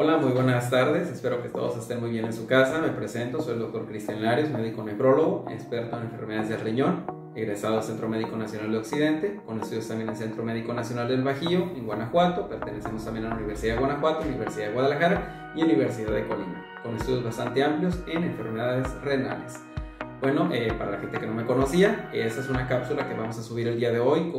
Hola, muy buenas tardes. Espero que todos estén muy bien en su casa. Me presento, soy el doctor Cristian Larios, médico nefrólogo, experto en enfermedades del riñón, egresado del Centro Médico Nacional de Occidente, con estudios también en el Centro Médico Nacional del Bajío, en Guanajuato. Pertenecemos también a la Universidad de Guanajuato, Universidad de Guadalajara y Universidad de Colima, con estudios bastante amplios en enfermedades renales. Bueno, para la gente que no me conocía, esta es una cápsula que vamos a subir el día de hoy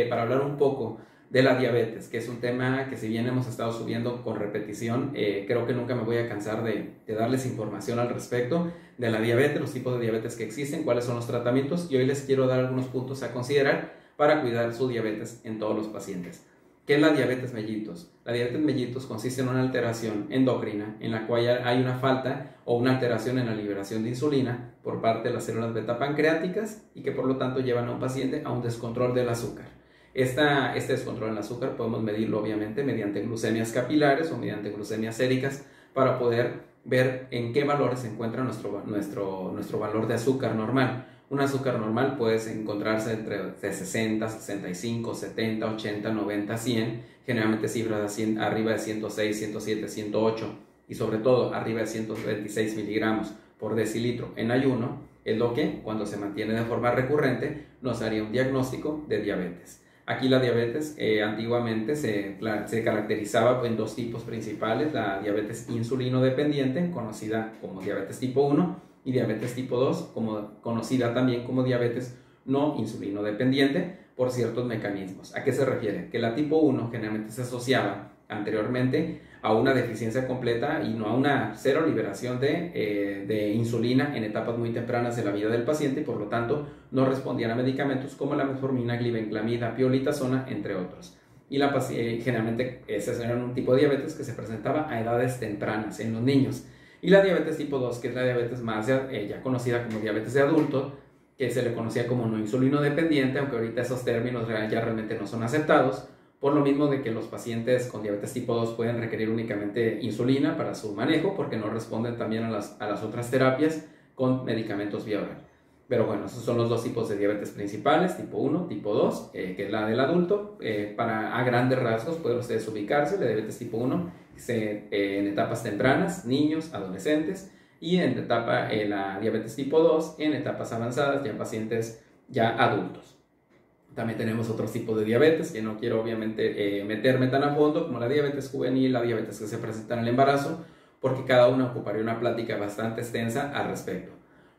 para hablar un poco de la diabetes, que es un tema que si bien hemos estado subiendo con repetición, creo que nunca me voy a cansar de darles información al respecto de la diabetes, los tipos de diabetes que existen, cuáles son los tratamientos, y hoy les quiero dar algunos puntos a considerar para cuidar su diabetes en todos los pacientes. ¿Qué es la diabetes mellitus? La diabetes mellitus consiste en una alteración endocrina en la cual hay una falta o una alteración en la liberación de insulina por parte de las células beta pancreáticas y que por lo tanto llevan a un paciente a un descontrol del azúcar. Este descontrol en el azúcar podemos medirlo obviamente mediante glucemias capilares o mediante glucemias séricas para poder ver en qué valores se encuentra nuestro valor de azúcar normal. Un azúcar normal puede encontrarse entre 60, 65, 70, 80, 90, 100, generalmente cifras arriba de 106, 107, 108 y sobre todo arriba de 126 miligramos por decilitro en ayuno, es lo que cuando se mantiene de forma recurrente nos haría un diagnóstico de diabetes. Aquí la diabetes antiguamente se caracterizaba en dos tipos principales, la diabetes insulino dependiente, conocida como diabetes tipo 1, y diabetes tipo 2, conocida también como diabetes no insulino dependiente, por ciertos mecanismos. ¿A qué se refiere? Que la tipo 1 generalmente se asociaba anteriormente a una deficiencia completa y no a una cero liberación de insulina en etapas muy tempranas de la vida del paciente y por lo tanto no respondían a medicamentos como la metformina, glibenclamida, pioglitazona, entre otros. Y generalmente ese era un tipo de diabetes que se presentaba a edades tempranas en los niños. Y la diabetes tipo 2, que es la diabetes más ya conocida como diabetes de adulto, que se le conocía como no insulino dependiente, aunque ahorita esos términos ya realmente no son aceptados, por lo mismo de que los pacientes con diabetes tipo 2 pueden requerir únicamente insulina para su manejo, porque no responden también a las otras terapias con medicamentos vía oral. Pero bueno, esos son los dos tipos de diabetes principales, tipo 1, tipo 2, que es la del adulto. A grandes rasgos pueden ustedes ubicarse, la diabetes tipo 1 en etapas tempranas, niños, adolescentes, y la diabetes tipo 2 en etapas avanzadas, ya en pacientes ya adultos. También tenemos otros tipos de diabetes, que no quiero obviamente meterme tan a fondo, como la diabetes juvenil, la diabetes que se presenta en el embarazo, porque cada una ocuparía una plática bastante extensa al respecto.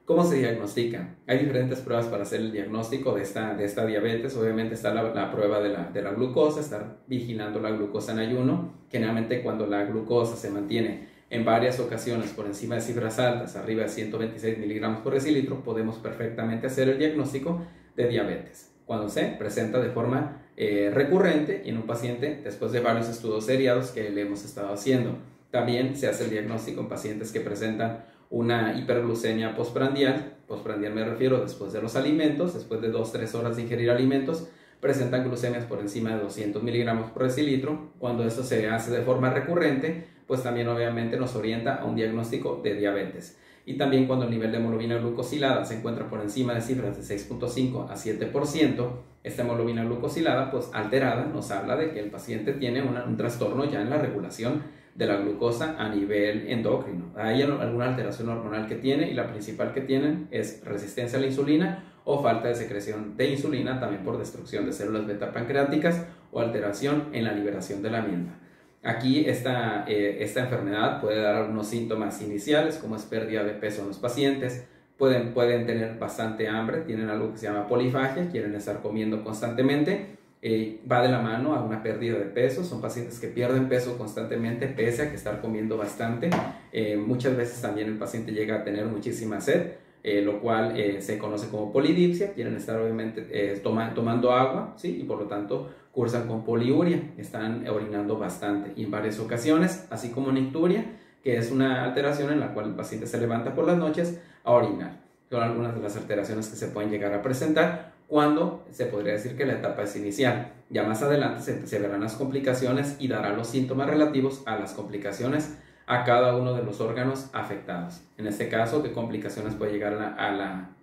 ¿Cómo se diagnostica? Hay diferentes pruebas para hacer el diagnóstico de esta diabetes. Obviamente está la prueba de la glucosa, estar vigilando la glucosa en ayuno. Generalmente cuando la glucosa se mantiene en varias ocasiones por encima de cifras altas, arriba de 126 miligramos por decilitro, podemos perfectamente hacer el diagnóstico de diabetes. Cuando se presenta de forma recurrente y en un paciente después de varios estudios seriados que le hemos estado haciendo. También se hace el diagnóstico en pacientes que presentan una hiperglucemia postprandial me refiero después de los alimentos, después de 2-3 horas de ingerir alimentos, presentan glucemias por encima de 200 miligramos por decilitro. Cuando esto se hace de forma recurrente, pues también obviamente nos orienta a un diagnóstico de diabetes. Y también cuando el nivel de hemoglobina glucosilada se encuentra por encima de cifras de 6.5 a 7%, esta hemoglobina glucosilada pues alterada nos habla de que el paciente tiene un trastorno ya en la regulación de la glucosa a nivel endocrino. Hay alguna alteración hormonal que tiene y la principal que tienen es resistencia a la insulina o falta de secreción de insulina, también por destrucción de células beta pancreáticas o alteración en la liberación de la amiloidina. Aquí esta enfermedad puede dar algunos síntomas iniciales como es pérdida de peso en los pacientes, pueden tener bastante hambre, tienen algo que se llama polifagia, quieren estar comiendo constantemente. Va de la mano a una pérdida de peso, son pacientes que pierden peso constantemente pese a que estar comiendo bastante. Muchas veces también el paciente llega a tener muchísima sed, lo cual se conoce como polidipsia, quieren estar obviamente tomando agua, ¿sí? Y por lo tanto cursan con poliuria, están orinando bastante y en varias ocasiones, así como nicturia, que es una alteración en la cual el paciente se levanta por las noches a orinar. Son algunas de las alteraciones que se pueden llegar a presentar cuando se podría decir que la etapa es inicial. Ya más adelante se verán las complicaciones y dará los síntomas relativos a las complicaciones a cada uno de los órganos afectados. En este caso, ¿qué complicaciones puede llegar a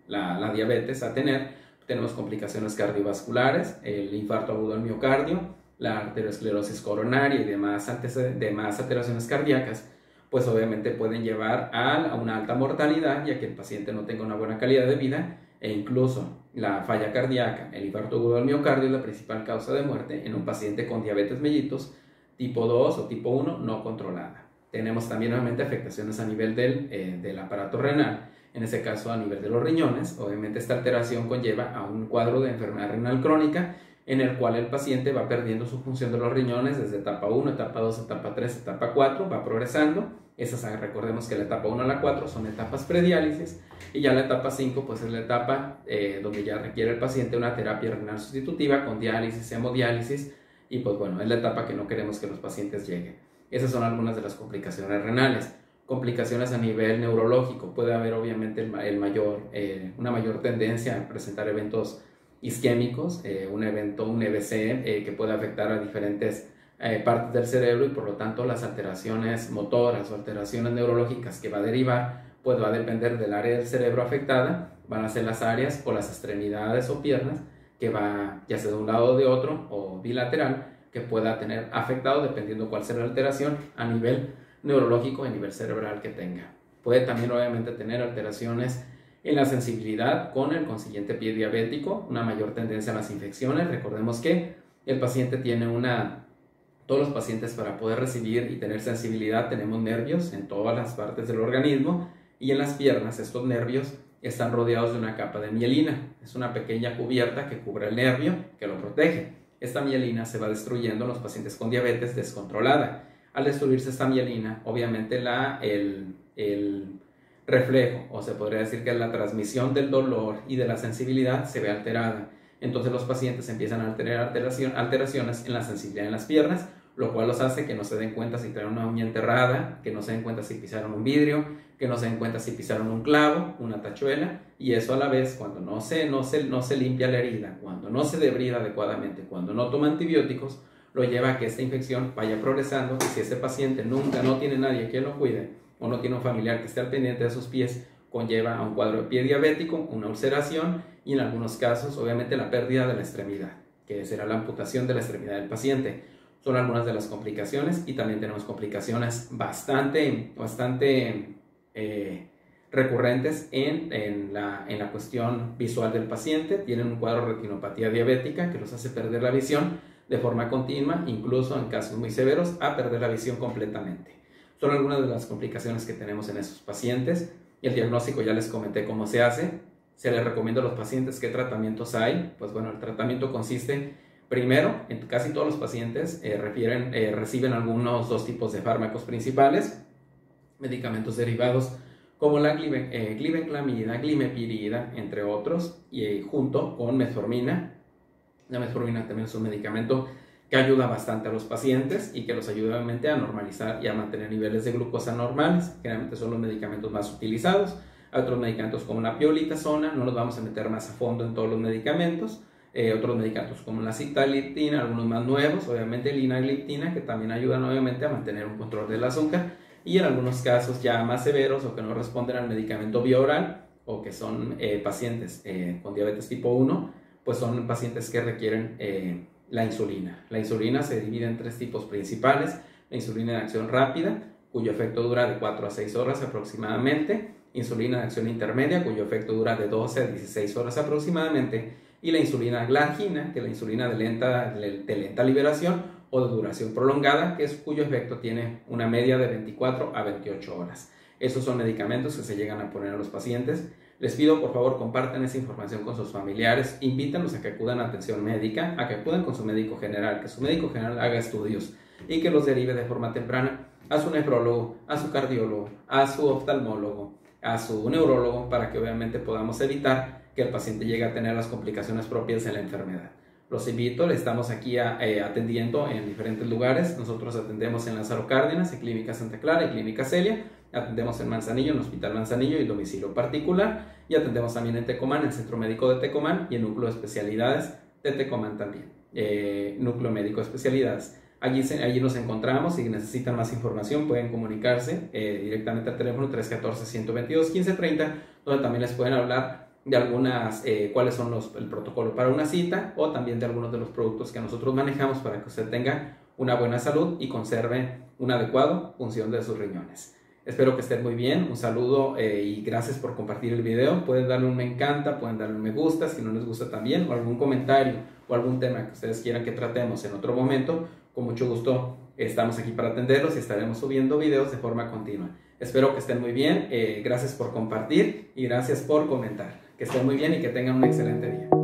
la diabetes a tener? Tenemos complicaciones cardiovasculares, el infarto agudo del miocardio, la arteriosclerosis coronaria y demás alteraciones cardíacas, pues obviamente pueden llevar a una alta mortalidad, ya que el paciente no tenga una buena calidad de vida, e incluso la falla cardíaca, el infarto agudo del miocardio, es la principal causa de muerte en un paciente con diabetes mellitus tipo 2 o tipo 1 no controlada. Tenemos también obviamente afectaciones a nivel del aparato renal, en ese caso a nivel de los riñones. Obviamente esta alteración conlleva a un cuadro de enfermedad renal crónica en el cual el paciente va perdiendo su función de los riñones desde etapa 1, etapa 2, etapa 3, etapa 4, va progresando. Recordemos que la etapa 1 a la 4 son etapas prediálisis, y ya la etapa 5 pues es la etapa donde ya requiere el paciente una terapia renal sustitutiva con diálisis, hemodiálisis, y pues bueno, es la etapa que no queremos que los pacientes lleguen. Esas son algunas de las complicaciones renales. Complicaciones a nivel neurológico, puede haber obviamente una mayor tendencia a presentar eventos isquémicos, un EBC que puede afectar a diferentes partes del cerebro, y por lo tanto las alteraciones motoras o alteraciones neurológicas que va a derivar, pues va a depender del área del cerebro afectada. Van a ser las áreas o las extremidades o piernas que va ya sea de un lado o de otro o bilateral, que pueda tener afectado dependiendo cuál sea la alteración a nivel neurológico, a nivel cerebral que tenga. Puede también obviamente tener alteraciones en la sensibilidad con el consiguiente pie diabético, una mayor tendencia a las infecciones. Recordemos que el paciente tiene todos los pacientes, para poder recibir y tener sensibilidad, tenemos nervios en todas las partes del organismo, y en las piernas estos nervios están rodeados de una capa de mielina. Es una pequeña cubierta que cubre el nervio, que lo protege. Esta mielina se va destruyendo en los pacientes con diabetes descontrolada. Al destruirse esta mielina, obviamente el reflejo, o se podría decir que la transmisión del dolor y de la sensibilidad se ve alterada. Entonces los pacientes empiezan a tener alteraciones en la sensibilidad en las piernas, lo cual los hace que no se den cuenta si traen una uña enterrada, que no se den cuenta si pisaron un vidrio, que no se den cuenta si pisaron un clavo, una tachuela, y eso a la vez, cuando no se limpia la herida, cuando no se debrida adecuadamente, cuando no toma antibióticos, lo lleva a que esta infección vaya progresando, y si ese paciente nunca no tiene nadie que lo cuide, o no tiene un familiar que esté al pendiente de sus pies, conlleva a un cuadro de pie diabético, una ulceración, y en algunos casos obviamente la pérdida de la extremidad, que será la amputación de la extremidad del paciente. Son algunas de las complicaciones, y también tenemos complicaciones bastante recurrentes en la cuestión visual del paciente. Tienen un cuadro de retinopatía diabética que los hace perder la visión de forma continua, incluso en casos muy severos a perder la visión completamente. Son algunas de las complicaciones que tenemos en esos pacientes. Y el diagnóstico ya les comenté cómo se hace. Se les recomienda a los pacientes qué tratamientos hay. Pues bueno, el tratamiento consiste, primero, en casi todos los pacientes reciben algunos dos tipos de fármacos principales, medicamentos derivados como la glibenclamida, glimepirida, entre otros, y junto con metformina. La metformina también es un medicamento que ayuda bastante a los pacientes y que los ayuda obviamente a normalizar y a mantener niveles de glucosa normales. Generalmente son los medicamentos más utilizados. Hay otros medicamentos como la pioglitazona, no nos vamos a meter más a fondo en todos los medicamentos. Otros medicamentos como la sitagliptina, algunos más nuevos, obviamente linagliptina, que también ayudan obviamente a mantener un control del azúcar. Y en algunos casos ya más severos o que no responden al medicamento bioral, o que son pacientes con diabetes tipo 1, pues son pacientes que requieren la insulina. La insulina se divide en tres tipos principales: la insulina de acción rápida, cuyo efecto dura de 4 a 6 horas aproximadamente; insulina de acción intermedia, cuyo efecto dura de 12 a 16 horas aproximadamente; y la insulina glargina, que es la insulina de lenta liberación o de duración prolongada, cuyo efecto tiene una media de 24 a 28 horas. Esos son medicamentos que se llegan a poner a los pacientes. Les pido por favor compartan esa información con sus familiares, invítanlos a que acudan a atención médica, a que acudan con su médico general, que su médico general haga estudios y que los derive de forma temprana a su nefrólogo, a su cardiólogo, a su oftalmólogo, a su neurólogo, para que obviamente podamos evitar que el paciente llegue a tener las complicaciones propias de la enfermedad. Los invito, le estamos aquí atendiendo en diferentes lugares. Nosotros atendemos en Lázaro Cárdenas, en Clínica Santa Clara y Clínica Celia. Atendemos en Manzanillo, en Hospital Manzanillo y domicilio particular. Y atendemos también en Tecomán, en el Centro Médico de Tecomán, y en Núcleo de Especialidades de Tecomán también. Núcleo Médico de Especialidades. Allí nos encontramos. Si necesitan más información pueden comunicarse directamente al teléfono 314-122-1530, donde también les pueden hablar de algunas, cuáles son el protocolo para una cita, o también de algunos de los productos que nosotros manejamos para que usted tenga una buena salud y conserve una adecuada función de sus riñones. Espero que estén muy bien, un saludo y gracias por compartir el video. Pueden darle un me encanta, pueden darle un me gusta si no les gusta también, o algún comentario o algún tema que ustedes quieran que tratemos en otro momento. Con mucho gusto estamos aquí para atenderlos y estaremos subiendo videos de forma continua. Espero que estén muy bien, gracias por compartir y gracias por comentar. Que estén muy bien y que tengan un excelente día.